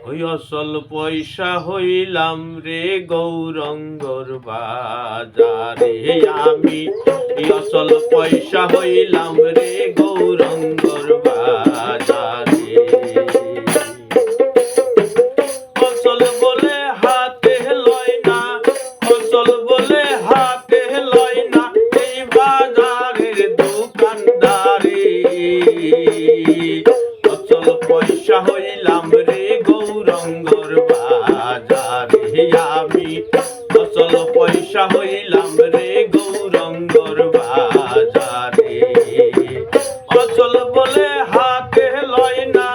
ওই আসল পয়সা হইলাম রে গৌরঙ্গর বাজারে আমি, আসল পয়সা হইলাম রে গৌরঙ্গর বাজারে। আসল বলে হাতে লয় না, আসল বলে হাতে লয় না এই বাজারের দোকানদারে। আসল পয়সা হইলাম রে গৌরঙ্গর বাজারে আমি, আসল পয়সা হইলাম রে গৌরঙ্গর বাজারে। আসল বলে হাতে লয় না,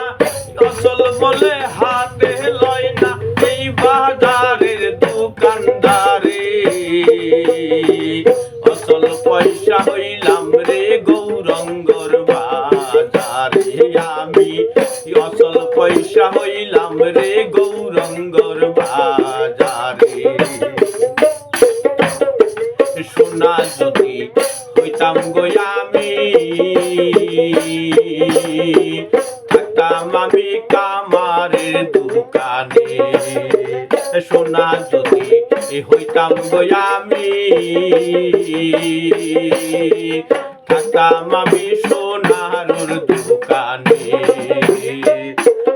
আসল বলে হাতে লয় না এই বাজারের দোকানদারে। আসল পয়সা হইলাম রে গৌরঙ্গর বাজারে আমি, আসল পয়সা হইলাম রে গৌরঙ্গর বাজারে। সোনা যদি হইতাম গো আমি, থাকতাম আমি কামারের দোকানে। সোনা যদি হইতাম গো আমি, থাকতাম আমি সোনার দোকানে।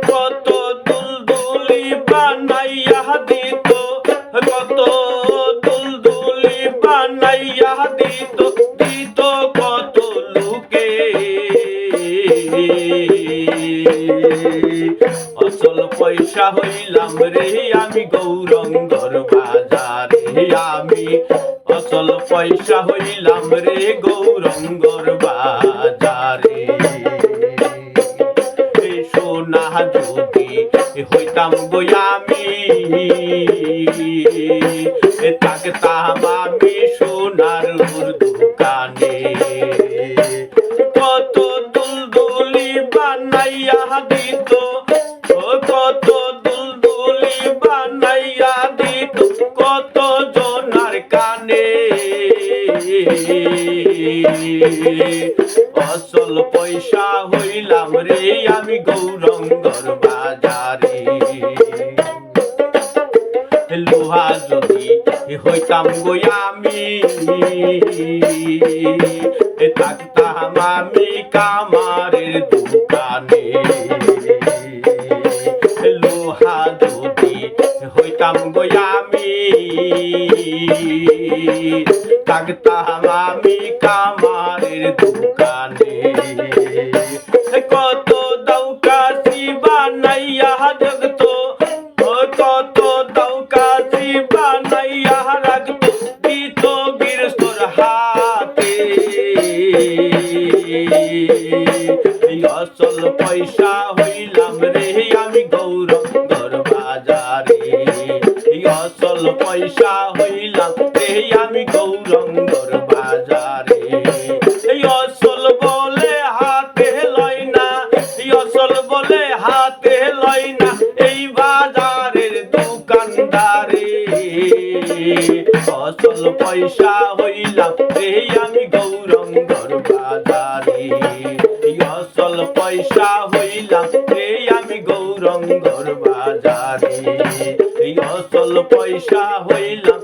কত দুলদুলি বানাইয়া দিত, কত দুলদুলি বানাইয়া দিত, দিত কত লোকে। আসল পয়সা হইলাম রে আমি গৌরঙ্গর বাজারে আমি, আসল পয়সা হইলাম রে গৌরঙ্গর বাজারে। সোনা যদি হইতাম গো আমি, থাকতাম আমি সোনার দোকানে। কত দুলদুলি বানাইয়া দিত, কত দুলদুলি বানাইয়া দিত কত জনার কানে। আসল পয়সা হইলাম রে আমি গৌরঙ্গর বাজারে। লোহা যদি হইতাম গো আমি, থাকতাম আমি কামারের দোকানে। লোহা যদি হইতাম গো আমি, থাকতাম আমি কামারের দোকানে। কত দৌকাশি বানাইয়া জগত, কত দৌকাশি বানাইয়া রাখত, দিত গৃহস্থর হাতে। আসল পয়সা হইলাম রে আমি গৌরঙ্গর বাজারে, আসল পয়সা হইলাম রে আমি গৌরঙ্গর বাজারে। আসল বলে হাতে লয় না, আসল বলে হাতে লয় না এই বাজারের দোকানদারে। আসল পয়সা হইলাম রে আমি গৌরঙ্গর বাজারে, আসল পয়সা হইলাম রে আমি গৌরঙ্গর বাজারে, আসল পয়সা হইলাম